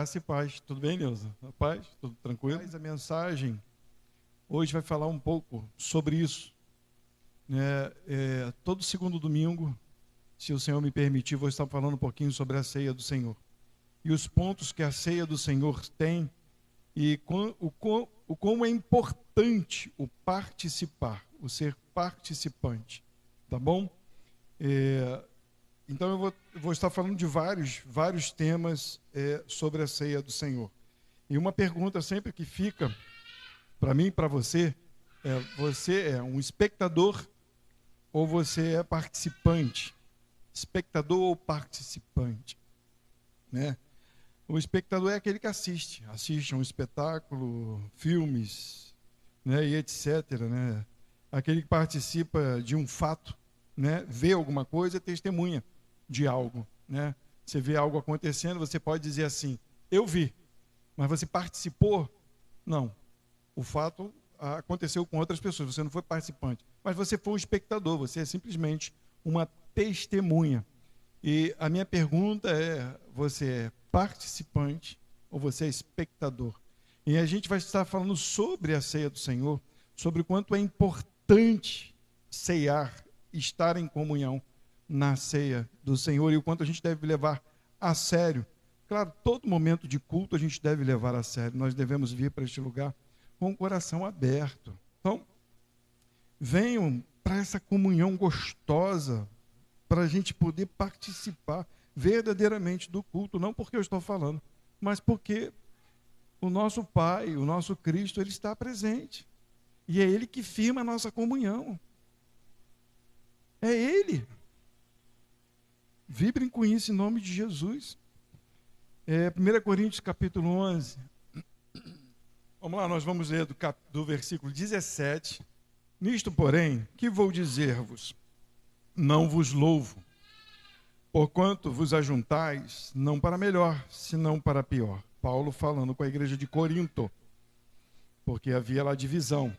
Graça e paz. Tudo bem, Neuza? A paz? Tudo tranquilo? A mensagem hoje vai falar um pouco sobre isso. Todo segundo domingo, se o Senhor me permitir, vou estar falando um pouquinho sobre a ceia do Senhor. E os pontos que a ceia do Senhor tem e o como é importante o participar, o ser participante. Tá bom? Então eu vou estar falando de vários temas sobre a ceia do Senhor. E uma pergunta sempre que fica para mim e para você é um espectador ou você é participante? Espectador ou participante? Né? O espectador é aquele que assiste a um espetáculo, filmes, né, e etc. Né? Aquele que participa de um fato, né, vê alguma coisa e testemunha de algo, né? Você vê algo acontecendo, você pode dizer assim, eu vi, mas você participou? Não. O fato aconteceu com outras pessoas, você não foi participante, mas você foi um espectador, você é simplesmente uma testemunha. E a minha pergunta é, você é participante ou você é espectador? E a gente vai estar falando sobre a ceia do Senhor, sobre o quanto é importante ceiar, estar em comunhão na ceia do Senhor e o quanto a gente deve levar a sério. Claro, todo momento de culto a gente deve levar a sério. Nós devemos vir para este lugar com o coração aberto. Então, venham para essa comunhão gostosa, para a gente poder participar verdadeiramente do culto, não porque eu estou falando, mas porque o nosso Pai, o nosso Cristo, Ele está presente. E é Ele que firma a nossa comunhão. É Ele. Vibrem com isso em nome de Jesus. 1 Coríntios capítulo 11. Vamos lá, nós vamos ler do versículo 17. Nisto, porém, que vou dizer-vos? Não vos louvo, porquanto vos ajuntais, não para melhor, senão para pior. Paulo falando com a igreja de Corinto, porque havia lá divisão.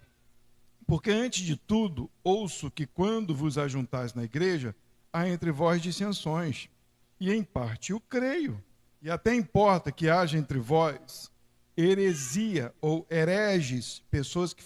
Porque antes de tudo, ouço que quando vos ajuntais na igreja, há entre vós dissensões, e em parte o creio. E até importa que haja entre vós heresia ou hereges, pessoas que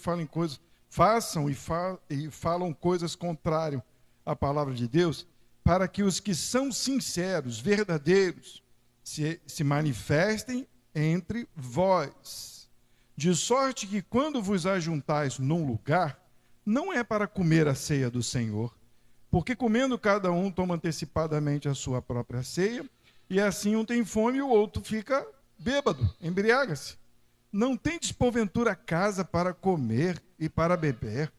façam e falam coisas contrárias à palavra de Deus, para que os que são sinceros, verdadeiros, se manifestem entre vós. De sorte que quando vos ajuntais num lugar, não é para comer a ceia do Senhor, porque comendo cada um toma antecipadamente a sua própria ceia, e assim um tem fome e o outro fica bêbado, embriaga-se. Não tendes porventura casa para comer e para beber,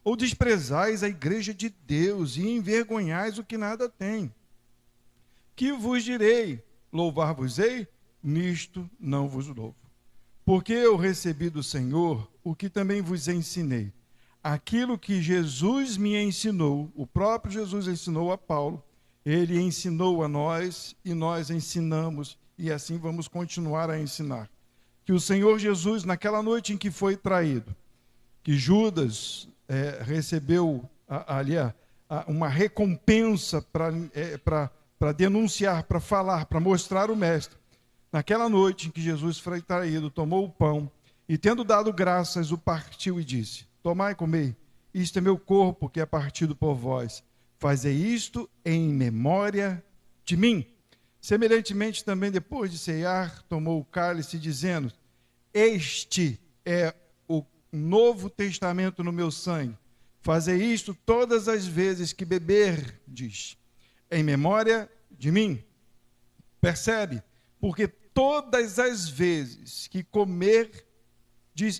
ou desprezais a igreja de Deus e envergonhais o que nada tem? Que vos direi? Louvar-vos-ei? Nisto não vos louvo. Porque eu recebi do Senhor o que também vos ensinei. Aquilo que Jesus me ensinou, o próprio Jesus ensinou a Paulo, ele ensinou a nós e nós ensinamos, e assim vamos continuar a ensinar. Que o Senhor Jesus, naquela noite em que foi traído, que Judas recebeu ali uma recompensa para denunciar, para falar, para mostrar o Mestre. Naquela noite em que Jesus foi traído, tomou o pão e, tendo dado graças, o partiu e disse: tomai e comei, isto é meu corpo que é partido por vós. Fazei isto em memória de mim. Semelhantemente também, depois de ceiar, tomou o cálice, dizendo: este é o novo testamento no meu sangue. Fazei isto todas as vezes que beberdes, em memória de mim. Percebe? Porque todas as vezes que comer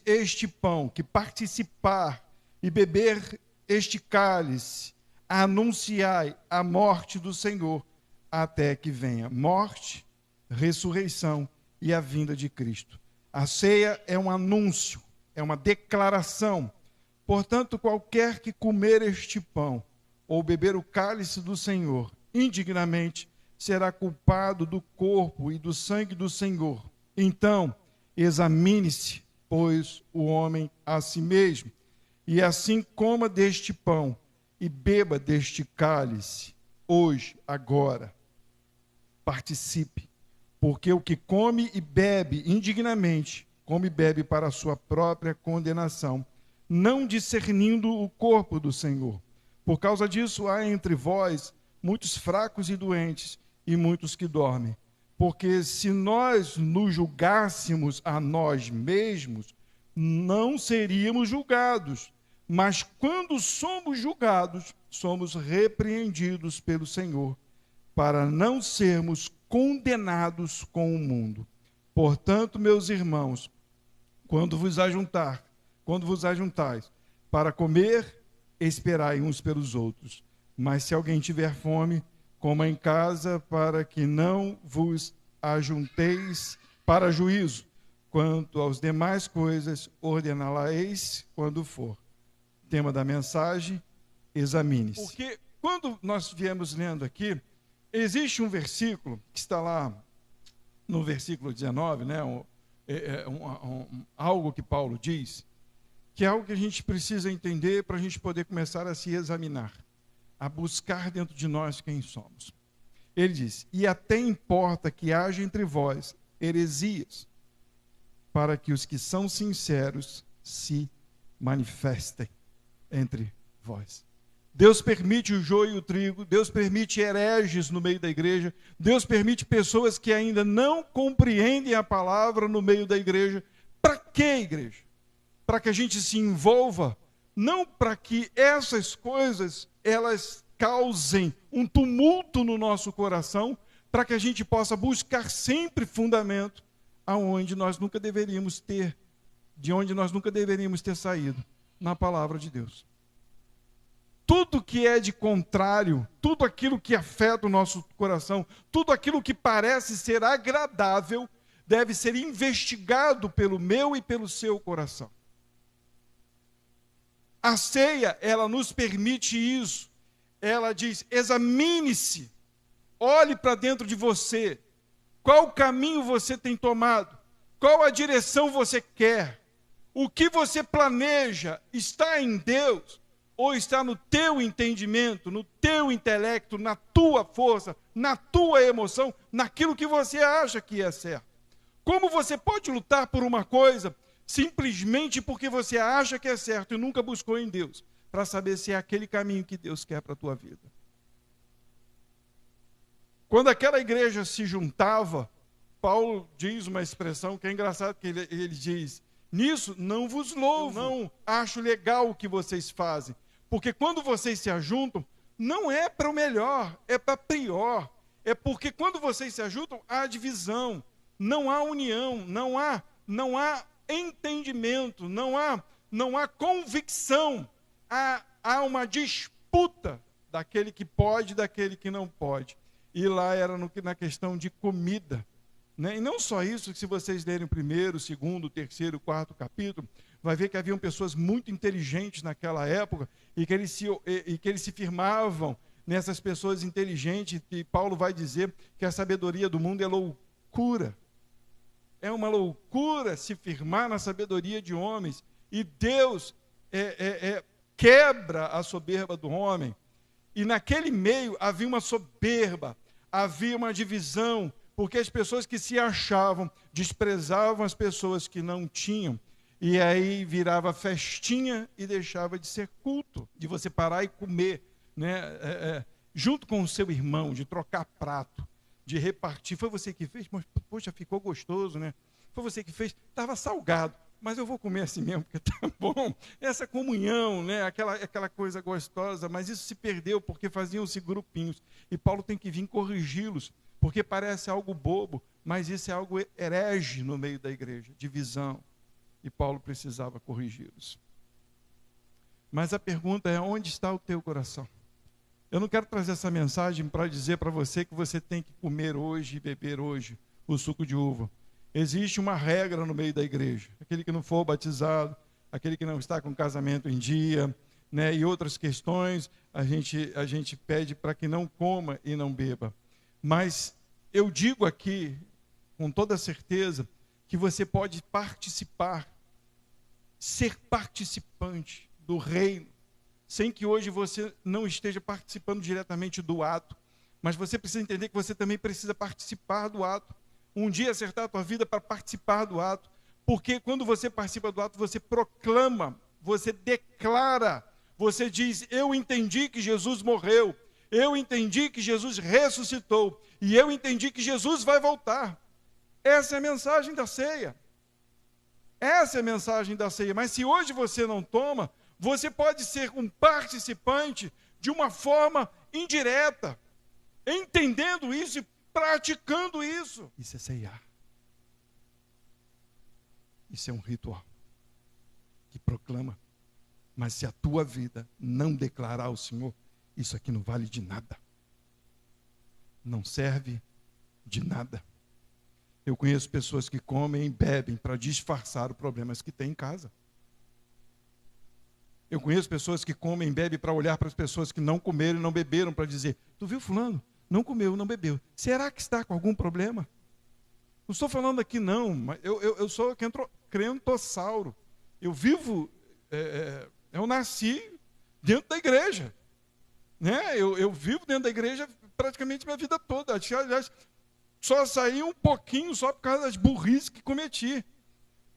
este pão, que participar e beber este cálice, anunciai a morte do Senhor, até que venha morte, ressurreição e a vinda de Cristo. A ceia é um anúncio, é uma declaração. Portanto, qualquer que comer este pão ou beber o cálice do Senhor indignamente, será culpado do corpo e do sangue do Senhor. Então, examine-se, pois, o homem a si mesmo, e assim coma deste pão e beba deste cálice, hoje, agora. Participe, Porque o que come e bebe indignamente, come e bebe para a sua própria condenação, não discernindo o corpo do Senhor. Por causa disso, há entre vós muitos fracos e doentes, e muitos que dormem. Porque se nós nos julgássemos a nós mesmos, não seríamos julgados. Mas quando somos julgados, somos repreendidos pelo Senhor, para não sermos condenados com o mundo. Portanto, meus irmãos, quando vos ajuntais para comer, esperai uns pelos outros. Mas se alguém tiver fome, coma em casa, para que não vos ajunteis para juízo. Quanto aos demais coisas, ordená-la-eis quando for. Tema da mensagem, examine-se. Porque quando nós viemos lendo aqui, existe um versículo que está lá no versículo 19, né? Algo que Paulo diz, que é algo que a gente precisa entender para a gente poder começar a se examinar, a buscar dentro de nós quem somos. Ele diz: e até importa que haja entre vós heresias, para que os que são sinceros se manifestem entre vós. Deus permite o joio e o trigo, Deus permite hereges no meio da igreja, Deus permite pessoas que ainda não compreendem a palavra no meio da igreja. Para quê, igreja? Para que a gente se envolva, não para que essas coisas elas causem um tumulto no nosso coração, para que a gente possa buscar sempre fundamento aonde nós nunca deveríamos ter, de onde nós nunca deveríamos ter saído, na palavra de Deus. Tudo que é de contrário, tudo aquilo que afeta o nosso coração, tudo aquilo que parece ser agradável, deve ser investigado pelo meu e pelo seu coração. A ceia, ela nos permite isso. Ela diz: examine-se, olhe para dentro de você, qual caminho você tem tomado, qual a direção você quer, o que você planeja, está em Deus, ou está no teu entendimento, no teu intelecto, na tua força, na tua emoção, naquilo que você acha que é certo. Como você pode lutar por uma coisa simplesmente porque você acha que é certo e nunca buscou em Deus, para saber se é aquele caminho que Deus quer para a tua vida? Quando aquela igreja se juntava, Paulo diz uma expressão que é engraçada, que ele diz: nisso não vos louvo, não acho legal o que vocês fazem, porque quando vocês se ajuntam, não é para o melhor, é para pior. É porque quando vocês se ajuntam, há divisão, não há união, não há entendimento, não há convicção, há uma disputa daquele que pode e daquele que não pode. E lá era na questão de comida, né? E não só isso, que se vocês lerem o 1º, 2º, 3º, 4º capítulo, vai ver que haviam pessoas muito inteligentes naquela época e que eles se firmavam nessas pessoas inteligentes, e Paulo vai dizer que a sabedoria do mundo é loucura. É uma loucura se firmar na sabedoria de homens, e Deus quebra a soberba do homem. E naquele meio havia uma soberba, havia uma divisão, porque as pessoas que se achavam desprezavam as pessoas que não tinham, e aí virava festinha e deixava de ser culto, de você parar e comer, né? Junto com o seu irmão, de trocar prato, de repartir. Foi você que fez? Mas, poxa, ficou gostoso, né? Foi você que fez? Estava salgado, mas eu vou comer assim mesmo, porque tá bom. Essa comunhão, né? Aquela coisa gostosa, mas isso se perdeu porque faziam-se grupinhos. E Paulo tem que vir corrigi-los, porque parece algo bobo, mas isso é algo herege no meio da igreja, divisão. E Paulo precisava corrigi-los. Mas a pergunta é: onde está o teu coração? Eu não quero trazer essa mensagem para dizer para você que você tem que comer hoje e beber hoje o suco de uva. Existe uma regra no meio da igreja: aquele que não for batizado, aquele que não está com casamento em dia, né, e outras questões, a gente pede para que não coma e não beba. Mas eu digo aqui, com toda certeza, que você pode participar, ser participante do reino, sem que hoje você não esteja participando diretamente do ato, mas você precisa entender que você também precisa participar do ato. um dia acertar a tua vida para participar do ato, porque quando você participa do ato, você proclama, você declara, você diz, eu entendi que Jesus morreu, eu entendi que Jesus ressuscitou, e eu entendi que Jesus vai voltar. Essa é a mensagem da ceia. Essa é a mensagem da ceia. Mas se hoje você não toma, você pode ser um participante de uma forma indireta, entendendo isso e praticando isso. Isso é ceiar. Isso é um ritual que proclama. Mas se a tua vida não declarar ao Senhor, isso aqui não vale de nada. Não serve de nada. Eu conheço pessoas que comem e bebem para disfarçar os problemas que têm em casa. Eu conheço pessoas que comem e bebem para olhar para as pessoas que não comeram e não beberam, para dizer, tu viu fulano? Não comeu, não bebeu. Será que está com algum problema? Não estou falando aqui não, mas eu sou crentossauro. Eu vivo, eu nasci dentro da igreja. Né? Eu vivo dentro da igreja praticamente minha vida toda. Aliás, só saí um pouquinho só por causa das burrices que cometi.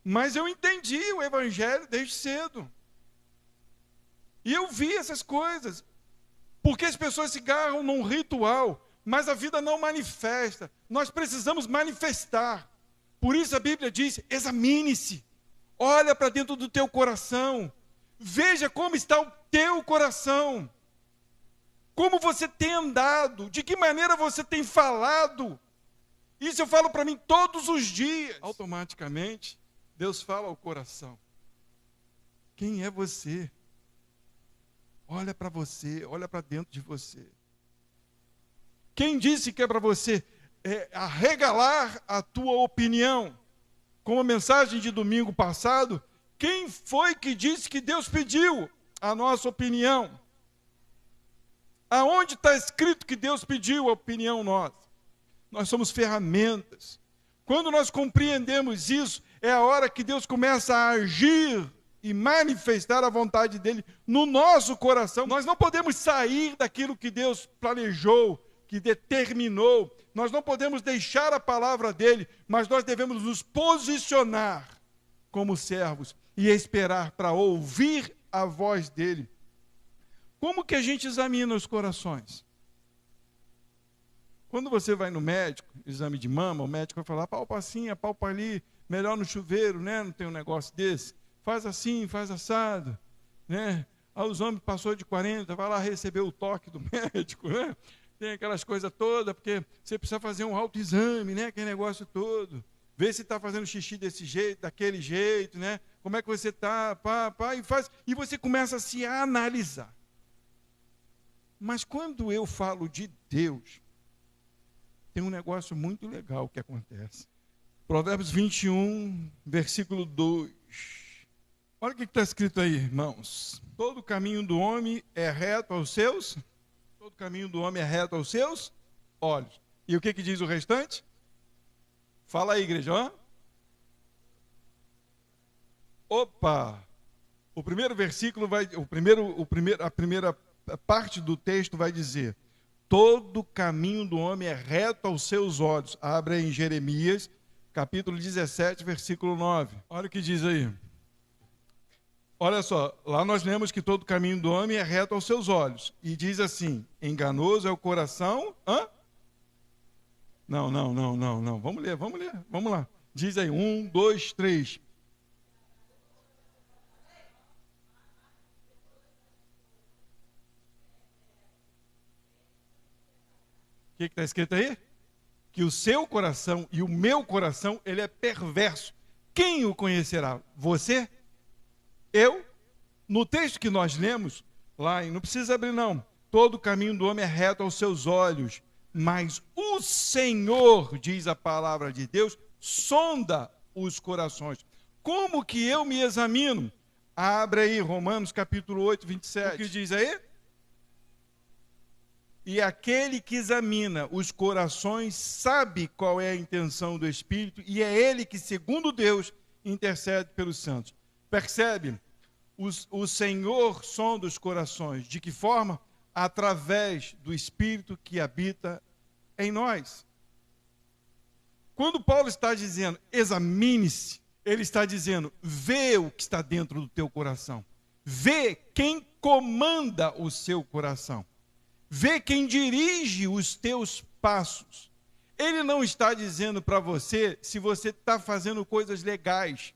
Mas eu entendi o evangelho desde cedo. E eu vi essas coisas. Porque as pessoas se agarram num ritual, mas a vida não manifesta. Nós precisamos manifestar. Por isso a Bíblia diz, examine-se. Olha para dentro do teu coração. Veja como está o teu coração. Como você tem andado. De que maneira você tem falado. Isso eu falo para mim todos os dias. Automaticamente, Deus fala ao coração. Quem é você? Olha para você, olha para dentro de você. Quem disse que é para você arregalar a tua opinião? Como a mensagem de domingo passado, quem foi que disse que Deus pediu a nossa opinião? Aonde está escrito que Deus pediu a opinião nossa? Nós somos ferramentas. Quando nós compreendemos isso, é a hora que Deus começa a agir e manifestar a vontade dele no nosso coração. Nós não podemos sair daquilo que Deus planejou, que determinou. Nós não podemos deixar a palavra dele, mas nós devemos nos posicionar como servos e esperar para ouvir a voz dele. Como que a gente examina os corações? Quando você vai no médico, exame de mama, o médico vai falar, palpa assim, apalpa ali, melhor no chuveiro, né? Não tem um negócio desse. Faz assim, faz assado, né? Os homens passou de 40, vai lá receber o toque do médico, né? Tem aquelas coisas todas, porque você precisa fazer um autoexame, né? Aquele negócio todo. Ver se está fazendo xixi desse jeito, daquele jeito, né? Como é que você está, e faz. E você começa a se analisar. Mas quando eu falo de Deus, tem um negócio muito legal que acontece. Provérbios 21, versículo 2. Olha o que está escrito aí, irmãos. Todo caminho do homem é reto aos seus... Todo caminho do homem é reto aos seus olhos. E o que diz o restante? Fala aí, igreja. Ó. Opa! O primeiro versículo vai... A primeira parte do texto vai dizer... Todo caminho do homem é reto aos seus olhos. Abre aí em Jeremias, capítulo 17, versículo 9. Olha o que diz aí. Olha só, lá nós lemos que todo caminho do homem é reto aos seus olhos. E diz assim, enganoso é o coração... Hã? Não. Vamos ler. Vamos lá. Diz aí, 1, 2, 3. O que está escrito aí? Que o seu coração e o meu coração, ele é perverso. Quem o conhecerá? Você? Eu? No texto que nós lemos, lá, não precisa abrir não. Todo caminho do homem é reto aos seus olhos, mas o Senhor, diz a palavra de Deus, sonda os corações. Como que eu me examino? Abre aí, Romanos capítulo 8, 27. O que diz aí? E aquele que examina os corações sabe qual é a intenção do Espírito, e é ele que, segundo Deus, intercede pelos santos. Percebe? O Senhor sonda os corações. De que forma? Através do Espírito que habita em nós. Quando Paulo está dizendo, examine-se, ele está dizendo, vê o que está dentro do teu coração. Vê quem comanda o seu coração. Vê quem dirige os teus passos. Ele não está dizendo para você se você está fazendo coisas legais.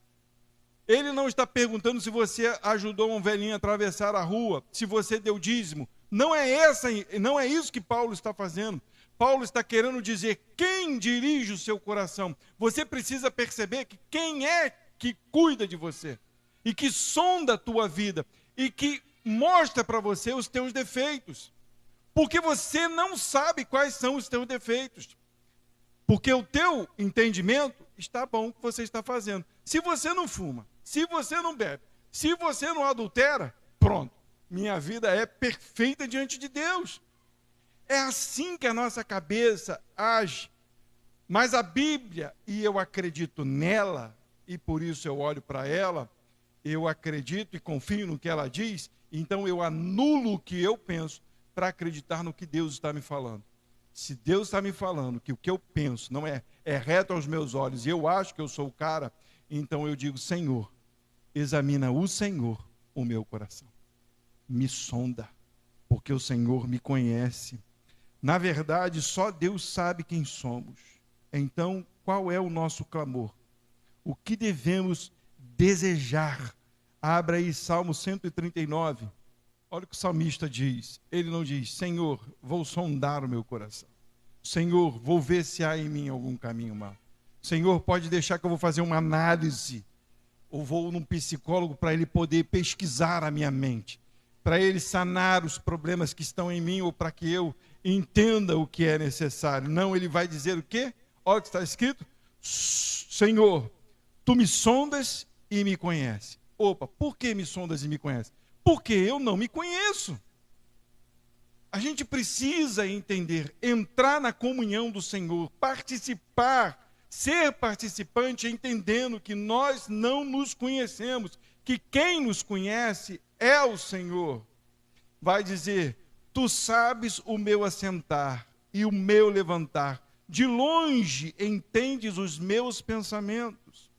Ele não está perguntando se você ajudou um velhinho a atravessar a rua, se você deu dízimo. Não é isso que Paulo está fazendo. Paulo está querendo dizer quem dirige o seu coração. Você precisa perceber que quem é que cuida de você e que sonda a tua vida e que mostra para você os teus defeitos. Porque você não sabe quais são os teus defeitos. Porque o teu entendimento está bom o que você está fazendo. Se você não fuma, se você não bebe, se você não adultera, pronto. Minha vida é perfeita diante de Deus. É assim que a nossa cabeça age. Mas a Bíblia, e eu acredito nela, e por isso eu olho para ela, eu acredito e confio no que ela diz, então eu anulo o que eu penso para acreditar no que Deus está me falando. Se Deus está me falando que o que eu penso não é reto aos meus olhos, e eu acho que eu sou o cara, então eu digo, Senhor, examina o Senhor o meu coração. Me sonda, porque o Senhor me conhece. Na verdade, só Deus sabe quem somos. Então, qual é o nosso clamor? O que devemos desejar? Abra aí Salmo 139. Olha o que o salmista diz. Ele não diz, Senhor, vou sondar o meu coração. Senhor, vou ver se há em mim algum caminho mau. Senhor, pode deixar que eu vou fazer uma análise. Ou vou num psicólogo para ele poder pesquisar a minha mente. Para ele sanar os problemas que estão em mim ou para que eu entenda o que é necessário. Não, ele vai dizer o quê? Olha o que está escrito. Senhor, tu me sondas e me conheces. Opa, por que me sondas e me conheces? Porque eu não me conheço. A gente precisa entender, entrar na comunhão do Senhor, participar, ser participante, entendendo que nós não nos conhecemos, que quem nos conhece é o Senhor. Vai dizer, tu sabes o meu assentar e o meu levantar, de longe entendes os meus pensamentos,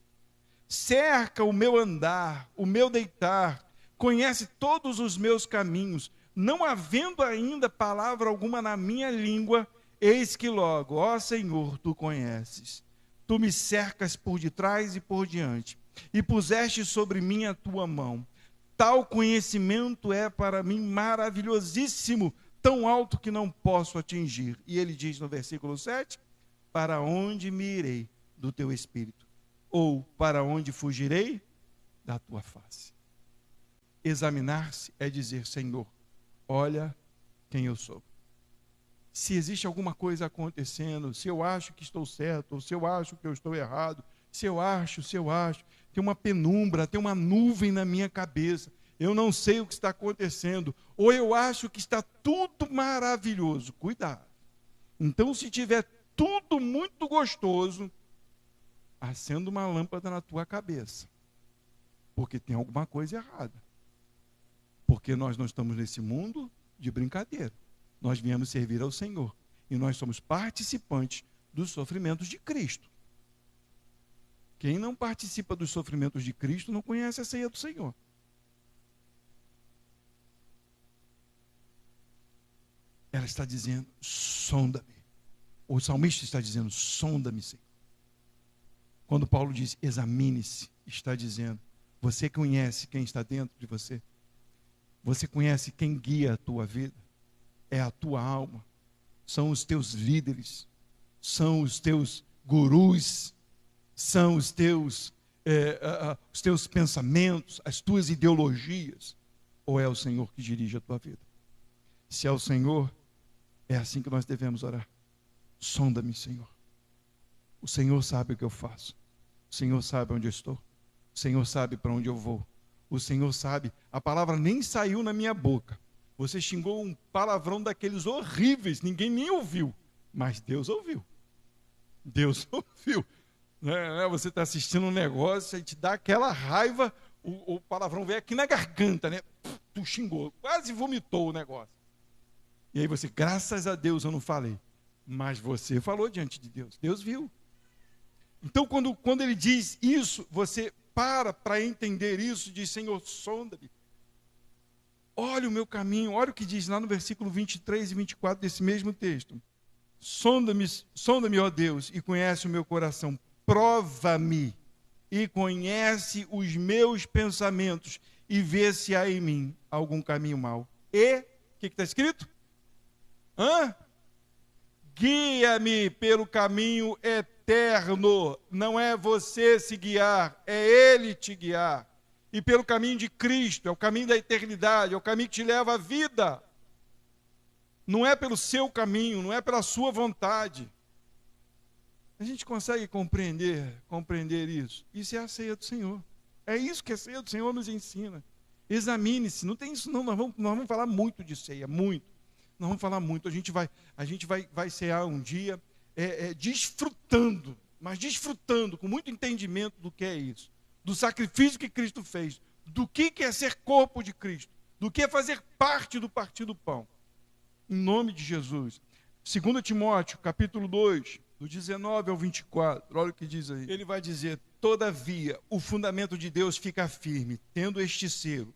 cerca o meu andar, o meu deitar, conhece todos os meus caminhos, não havendo ainda palavra alguma na minha língua, eis que logo, ó Senhor, tu conheces. Tu me cercas por detrás e por diante, e puseste sobre mim a tua mão. Tal conhecimento é para mim maravilhosíssimo, tão alto que não posso atingir. E ele diz no versículo 7, para onde me irei do teu espírito? Ou para onde fugirei da tua face? Examinar-se é dizer, Senhor, olha quem eu sou. Se existe alguma coisa acontecendo, se eu acho que estou certo, ou se eu acho que eu estou errado, se eu acho, tem uma penumbra, tem uma nuvem na minha cabeça, eu não sei o que está acontecendo, ou eu acho que está tudo maravilhoso, cuidado. Então, se tiver tudo muito gostoso, acenda uma lâmpada na tua cabeça, porque tem alguma coisa errada. Porque nós não estamos nesse mundo de brincadeira. Nós viemos servir ao Senhor. E nós somos participantes dos sofrimentos de Cristo. Quem não participa dos sofrimentos de Cristo não conhece a ceia do Senhor. Ela está dizendo, sonda-me. O salmista está dizendo, sonda-me, Senhor. Quando Paulo diz, examine-se, está dizendo, você conhece quem está dentro de você? Você conhece quem guia a tua vida? É a tua alma. São os teus líderes. São os teus gurus. São os teus pensamentos, as tuas ideologias. Ou é o Senhor que dirige a tua vida? Se é o Senhor, é assim que nós devemos orar. Sonda-me, Senhor. O Senhor sabe o que eu faço. O Senhor sabe onde eu estou. O Senhor sabe para onde eu vou. O Senhor sabe, a palavra nem saiu na minha boca. Você xingou um palavrão daqueles horríveis, ninguém nem ouviu. Mas Deus ouviu. Deus ouviu. Você está assistindo um negócio, aí te dá aquela raiva, o palavrão vem aqui na garganta, né? Tu xingou, quase vomitou o negócio. E aí você, graças a Deus eu não falei. Mas você falou diante de Deus. Deus viu. Então, quando ele diz isso, você para entender isso, diz, Senhor, sonda-me. Olha o meu caminho, olha o que diz lá no versículo 23 e 24 desse mesmo texto. Sonda-me, ó Deus, e conhece o meu coração. Prova-me e conhece os meus pensamentos e vê se há em mim algum caminho mau. E, o que está escrito? Guia-me pelo caminho eterno. Não é você se guiar, é Ele te guiar. E pelo caminho de Cristo, é o caminho da eternidade, é o caminho que te leva à vida. Não é pelo seu caminho, não é pela sua vontade. A gente consegue compreender isso? Isso é a ceia do Senhor. É isso que a ceia do Senhor nos ensina. Examine-se. Não tem isso não, nós vamos falar muito de ceia, muito. Nós vamos falar muito. A gente vai cear um dia desfrutando, mas desfrutando com muito entendimento do que é isso. Do sacrifício que Cristo fez, do que é ser corpo de Cristo, do que é fazer parte do partir do pão. Em nome de Jesus. 2 Timóteo, capítulo 2, do 19 ao 24, olha o que diz aí. Ele vai dizer, todavia, o fundamento de Deus fica firme, tendo este selo,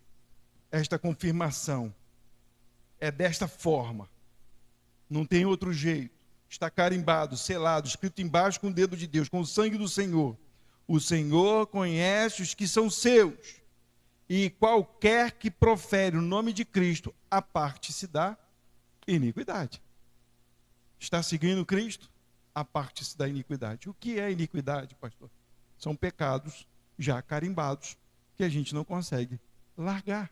esta confirmação. É desta forma, não tem outro jeito. Está carimbado, selado, escrito embaixo com o dedo de Deus, com o sangue do Senhor. O Senhor conhece os que são seus, e qualquer que profere o nome de Cristo, aparte-se da iniquidade. Está seguindo Cristo? Aparte-se da iniquidade. O que é iniquidade, pastor? São pecados já carimbados, que a gente não consegue largar.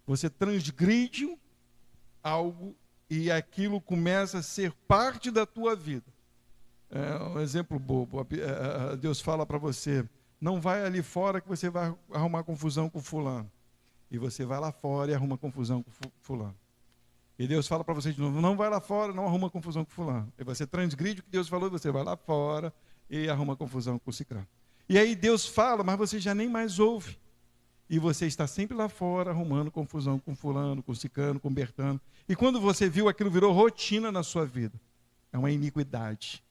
Você transgride algo e aquilo começa a ser parte da tua vida. Um exemplo bobo, Deus fala para você, não vai ali fora que você vai arrumar confusão com fulano. E você vai lá fora e arruma confusão com fulano. E Deus fala para você de novo, não vai lá fora, não arruma confusão com fulano. E você transgride o que Deus falou e você vai lá fora e arruma confusão com o ciclano. E aí Deus fala, mas você já nem mais ouve. E você está sempre lá fora arrumando confusão com fulano, com ciclano, com bertano. E quando você viu, aquilo virou rotina na sua vida. É uma iniquidade.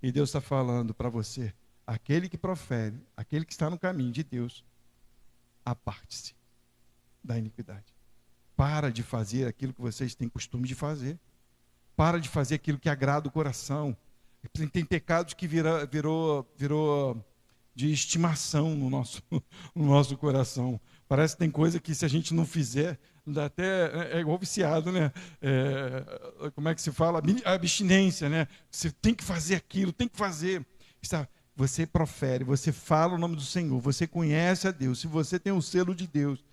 E Deus está falando para você, aquele que profere, aquele que está no caminho de Deus, aparte-se da iniquidade. Para de fazer aquilo que vocês têm costume de fazer. Para de fazer aquilo que agrada o coração. Tem pecados que virou de estimação no nosso coração. Parece que tem coisa que se a gente não fizer, dá até, é igual viciado, né? Como é que se fala? A abstinência, né? Você tem que fazer aquilo, tem que fazer. Você profere, você fala o nome do Senhor, você conhece a Deus, se você tem o selo de Deus,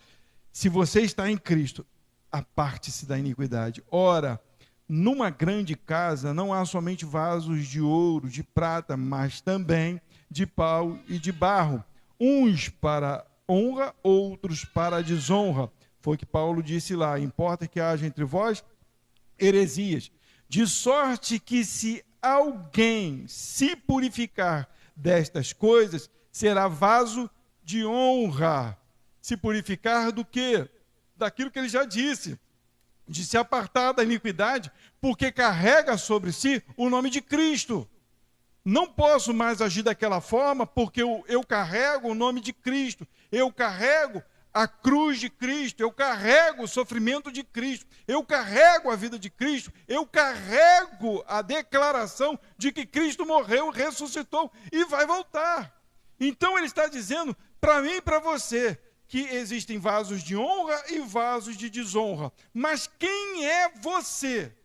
se você está em Cristo, aparte-se da iniquidade. Ora, numa grande casa não há somente vasos de ouro, de prata, mas também de pau e de barro, uns para honra, outros para desonra. Foi o que Paulo disse lá, importa que haja entre vós heresias, de sorte que se alguém se purificar destas coisas, será vaso de honra. Se purificar do quê? Daquilo que ele já disse, de se apartar da iniquidade, porque carrega sobre si o nome de Cristo. Não posso mais agir daquela forma, porque eu carrego o nome de Cristo, eu carrego a cruz de Cristo, eu carrego o sofrimento de Cristo, eu carrego a vida de Cristo, eu carrego a declaração de que Cristo morreu, ressuscitou e vai voltar. Então ele está dizendo para mim e para você que existem vasos de honra e vasos de desonra. Mas quem é você?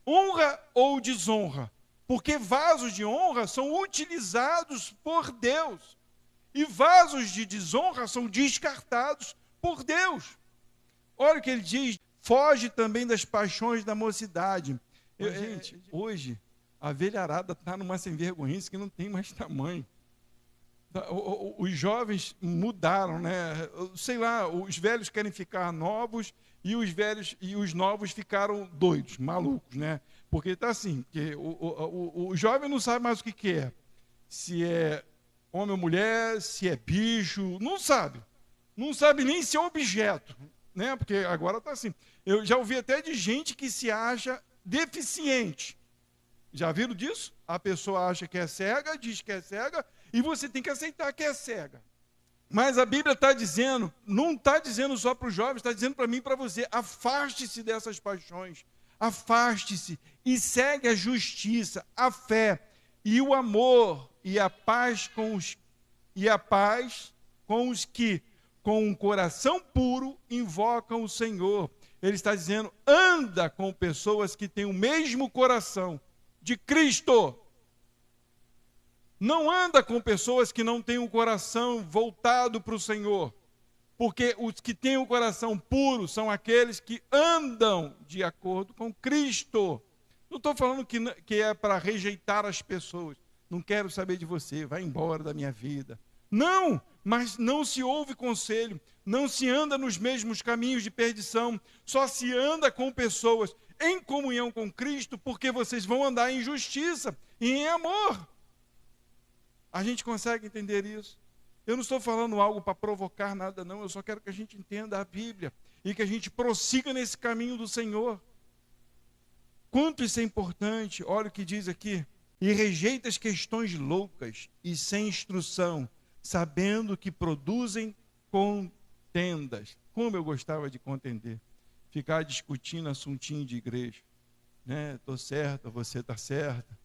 Honra ou desonra? Porque vasos de honra são utilizados por Deus. E vasos de desonra são descartados por Deus. Olha o que ele diz, foge também das paixões da mocidade. Gente, hoje, a velharada está numa sem-vergonhice que não tem mais tamanho. Os jovens mudaram, né? Sei lá, os velhos querem ficar novos e os velhos e os novos ficaram doidos, malucos, né? Porque está assim, que o jovem não sabe mais o que é. Se é homem ou mulher, se é bicho, não sabe. Não sabe nem se é objeto, né? Porque agora está assim. Eu já ouvi até de gente que se acha deficiente. Já viram disso? A pessoa acha que é cega, diz que é cega, e você tem que aceitar que é cega. Mas a Bíblia está dizendo, não está dizendo só para os jovens, está dizendo para mim e para você, afaste-se dessas paixões, afaste-se e segue a justiça, a fé e o amor e a paz com os que, com um coração puro, invocam o Senhor. Ele está dizendo, anda com pessoas que têm o mesmo coração de Cristo. Não anda com pessoas que não têm o coração voltado para o Senhor. Porque os que têm o coração puro são aqueles que andam de acordo com Cristo. Não estou falando que é para rejeitar as pessoas. Não quero saber de você, vai embora da minha vida. Não, mas não se ouve conselho, não se anda nos mesmos caminhos de perdição, só se anda com pessoas em comunhão com Cristo, porque vocês vão andar em justiça e em amor. A gente consegue entender isso? Eu não estou falando algo para provocar nada, não, eu só quero que a gente entenda a Bíblia e que a gente prossiga nesse caminho do Senhor. Quanto isso é importante, olha o que diz aqui. E rejeita as questões loucas e sem instrução, sabendo que produzem contendas. Como eu gostava de contender. Ficar discutindo assuntinho de igreja. Estou certa, você está certa.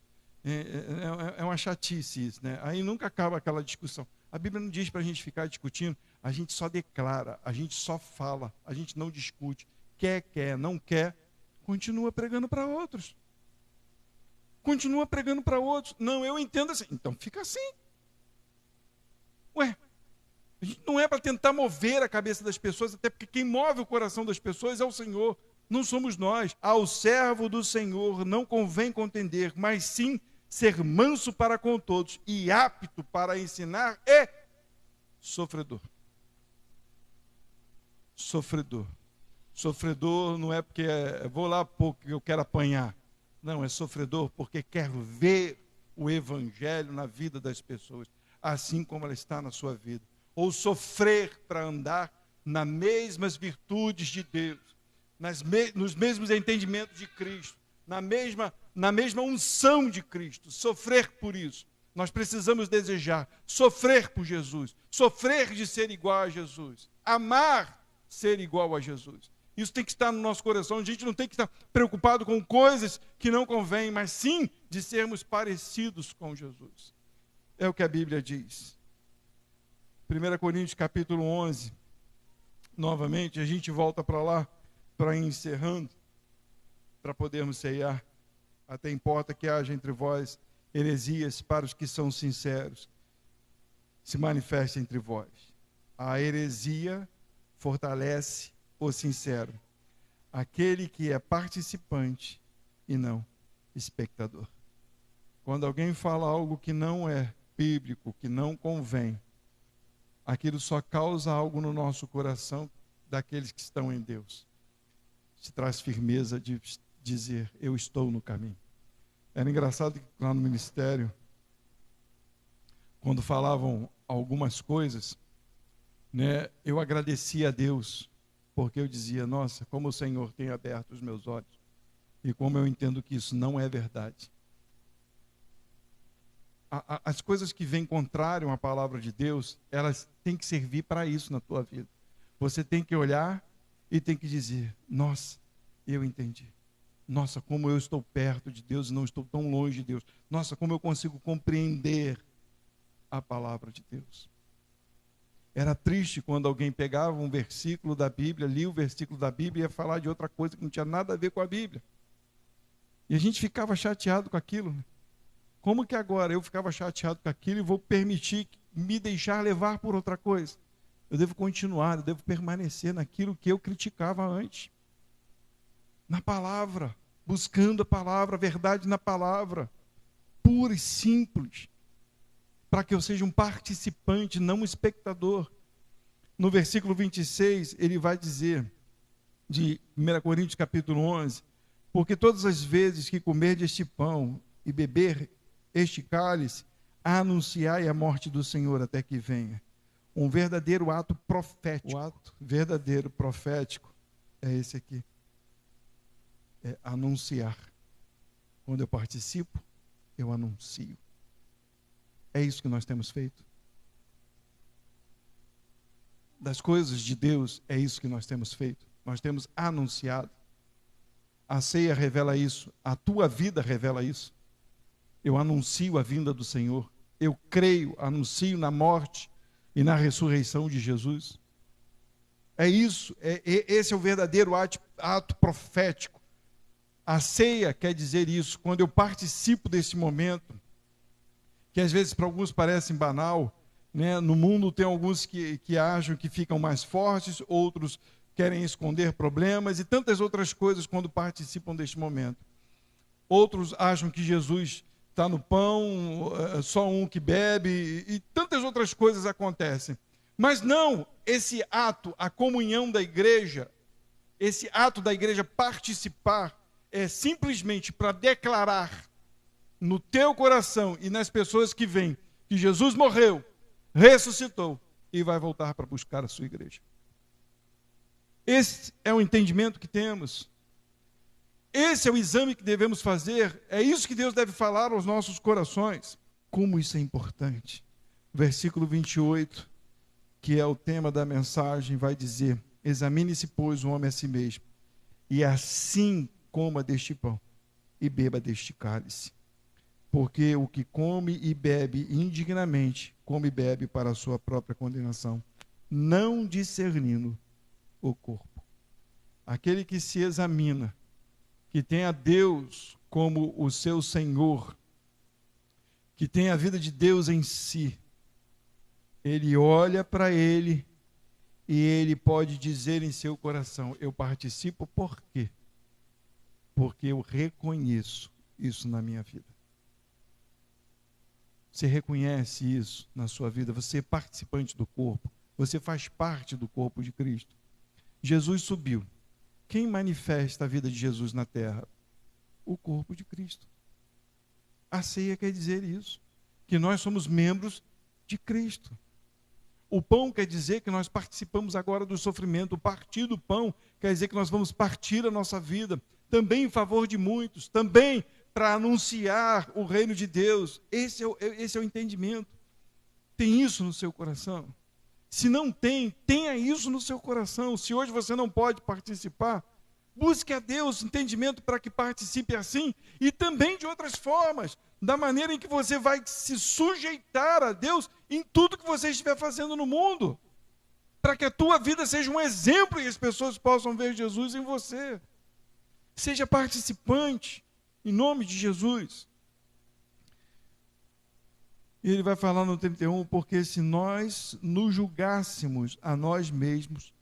É uma chatice isso, né? Aí nunca acaba aquela discussão. A Bíblia não diz para a gente ficar discutindo, a gente só declara, a gente só fala, a gente não discute. Quer, não quer, continua pregando para outros. Continua pregando para outros. Não, eu entendo assim. Então fica assim. Ué, a gente não é para tentar mover a cabeça das pessoas, até porque quem move o coração das pessoas é o Senhor, não somos nós. Ao servo do Senhor não convém contender, mas sim ser manso para com todos e apto para ensinar e sofredor. Sofredor. Sofredor não é porque vou lá porque eu quero apanhar. Não, é sofredor porque quer ver o evangelho na vida das pessoas, assim como ela está na sua vida. Ou sofrer para andar nas mesmas virtudes de Deus, nos mesmos entendimentos de Cristo, na mesma unção de Cristo. Sofrer por isso. Nós precisamos desejar sofrer por Jesus, sofrer de ser igual a Jesus, amar ser igual a Jesus. Isso tem que estar no nosso coração. A gente não tem que estar preocupado com coisas que não convêm, mas sim de sermos parecidos com Jesus. É o que a Bíblia diz. 1 Coríntios capítulo 11, novamente, a gente volta para lá, para ir encerrando, para podermos ceiar. Até importa que haja entre vós heresias para os que são sinceros, se manifeste entre vós. A heresia fortalece o sincero, aquele que é participante e não espectador. Quando alguém fala algo que não é bíblico, que não convém, aquilo só causa algo no nosso coração daqueles que estão em Deus. Se traz firmeza de dizer, eu estou no caminho. Era engraçado que lá no ministério, quando falavam algumas coisas, né, eu agradecia a Deus, porque eu dizia, nossa, como o Senhor tem aberto os meus olhos, e como eu entendo que isso não é verdade. As coisas que vêm contrário à palavra de Deus, elas têm que servir para isso na tua vida. Você tem que olhar e tem que dizer, nossa, eu entendi. Nossa, como eu estou perto de Deus e não estou tão longe de Deus. Nossa, como eu consigo compreender a palavra de Deus. Era triste quando alguém pegava um versículo da Bíblia, lia o versículo da Bíblia e ia falar de outra coisa que não tinha nada a ver com a Bíblia. E a gente ficava chateado com aquilo, né? Como que agora eu ficava chateado com aquilo e vou permitir me deixar levar por outra coisa? Eu devo continuar, eu devo permanecer naquilo que eu criticava antes. Na palavra, buscando a palavra, a verdade na palavra, pura e simples, para que eu seja um participante, não um espectador. No versículo 26, ele vai dizer, de 1 Coríntios capítulo 11, porque todas as vezes que comer deste pão e beber este cálice, anunciai a morte do Senhor até que venha. Um verdadeiro ato profético. O ato verdadeiro profético é esse aqui. É anunciar. Quando eu participo, eu anuncio. É isso que nós temos feito. Das coisas de Deus, é isso que nós temos feito. Nós temos anunciado. A ceia revela isso. A tua vida revela isso. Eu anuncio a vinda do Senhor. Eu creio, anuncio na morte e na ressurreição de Jesus. É isso. Esse é o verdadeiro ato profético. A ceia quer dizer isso. Quando eu participo desse momento, que às vezes para alguns parece banal, né? No mundo tem alguns que acham que ficam mais fortes, outros querem esconder problemas e tantas outras coisas quando participam deste momento. Outros acham que Jesus está no pão, só um que bebe, e tantas outras coisas acontecem. Mas não, esse ato, a comunhão da igreja, esse ato da igreja participar, é simplesmente para declarar no teu coração e nas pessoas que vêm que Jesus morreu, ressuscitou e vai voltar para buscar a sua igreja. Esse é o entendimento que temos. Esse é o exame que devemos fazer. É isso que Deus deve falar aos nossos corações. Como isso é importante. Versículo 28, que é o tema da mensagem, vai dizer: examine-se, pois, o homem a si mesmo, e assim coma deste pão e beba deste cálice. Porque o que come e bebe indignamente, come e bebe para a sua própria condenação, não discernindo o corpo. Aquele que se examina, que tem a Deus como o seu Senhor, que tem a vida de Deus em si, ele olha para ele e ele pode dizer em seu coração: eu participo por quê? Porque eu reconheço isso na minha vida. Você reconhece isso na sua vida? Você é participante do corpo. Você faz parte do corpo de Cristo. Jesus subiu. Quem manifesta a vida de Jesus na terra? O corpo de Cristo. A ceia quer dizer isso. Que nós somos membros de Cristo. O pão quer dizer que nós participamos agora do sofrimento. O partir do pão quer dizer que nós vamos partir a nossa vida. Também em favor de muitos. Também para anunciar o reino de Deus. Esse é o entendimento. Tem isso no seu coração? Se não tem, tenha isso no seu coração. Se hoje você não pode participar, busque a Deus entendimento para que participe assim e também de outras formas, da maneira em que você vai se sujeitar a Deus em tudo que você estiver fazendo no mundo, para que a tua vida seja um exemplo e as pessoas possam ver Jesus em você. Seja participante. Em nome de Jesus. E ele vai falar no 31, porque se nós nos julgássemos a nós mesmos,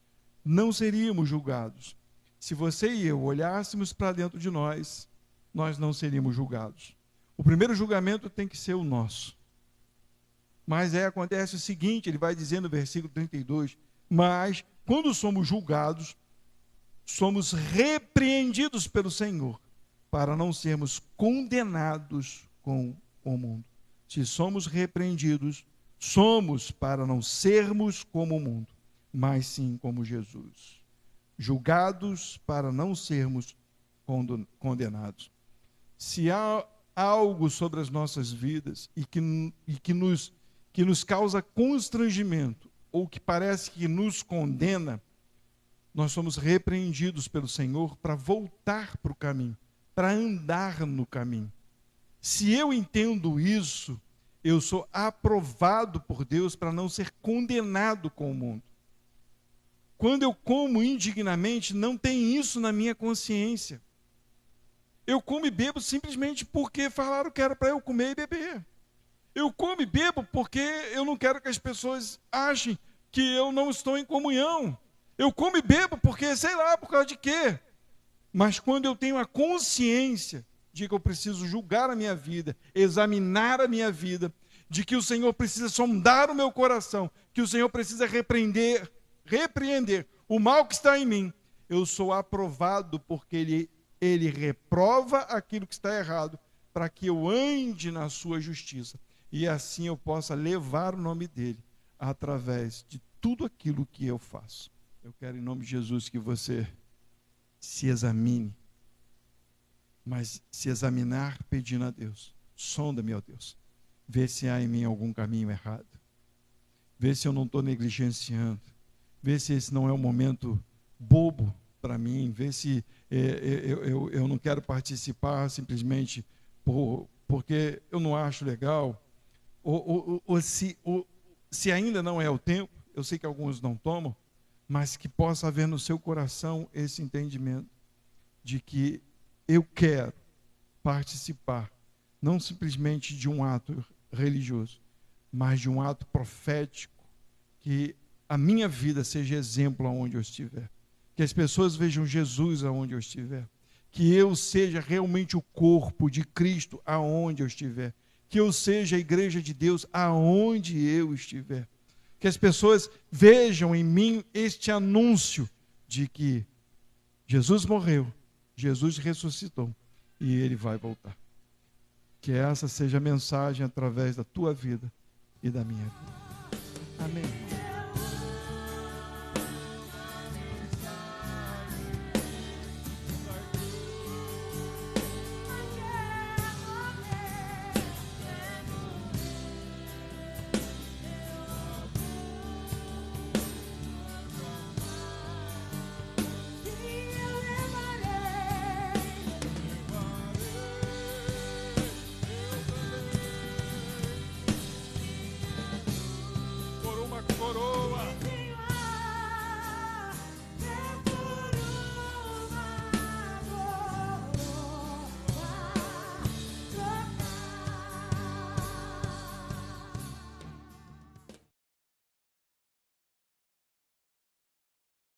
não seríamos julgados. Se você e eu olhássemos para dentro de nós, nós não seríamos julgados. O primeiro julgamento tem que ser o nosso. Mas aí acontece o seguinte, ele vai dizer no versículo 32, mas quando somos julgados, somos repreendidos pelo Senhor, para não sermos condenados com o mundo. Se somos repreendidos, somos para não sermos como o mundo, mas sim como Jesus. Julgados para não sermos condenados. Se há algo sobre as nossas vidas e que nos causa constrangimento, ou que parece que nos condena, nós somos repreendidos pelo Senhor para voltar para o caminho, para andar no caminho. Se eu entendo isso, eu sou aprovado por Deus para não ser condenado com o mundo. Quando eu como indignamente, não tem isso na minha consciência. Eu como e bebo simplesmente porque falaram que era para eu comer e beber. Eu como e bebo porque eu não quero que as pessoas achem que eu não estou em comunhão. Eu como e bebo porque, sei lá, por causa de quê? Mas quando eu tenho a consciência de que eu preciso julgar a minha vida, examinar a minha vida, de que o Senhor precisa sondar o meu coração, que o Senhor precisa repreender o mal que está em mim, eu sou aprovado porque Ele reprova aquilo que está errado, para que eu ande na sua justiça. E assim eu possa levar o nome dEle através de tudo aquilo que eu faço. Eu quero, em nome de Jesus, que você se examine, mas se examinar pedindo a Deus, Sonda-me, ó Deus. Vê se há em mim algum caminho errado. Vê se eu não estou negligenciando. Vê se esse não é um momento bobo para mim. Vê se eu não quero participar simplesmente porque eu não acho legal. Ou se ainda não é o tempo, eu sei que alguns não tomam, mas que possa haver no seu coração esse entendimento de que eu quero participar, não simplesmente de um ato religioso, mas de um ato profético, que a minha vida seja exemplo aonde eu estiver, que as pessoas vejam Jesus aonde eu estiver, que eu seja realmente o corpo de Cristo aonde eu estiver, que eu seja a igreja de Deus aonde eu estiver, que as pessoas vejam em mim este anúncio de que Jesus morreu, Jesus ressuscitou e Ele vai voltar. Que essa seja a mensagem através da tua vida e da minha vida. Amém.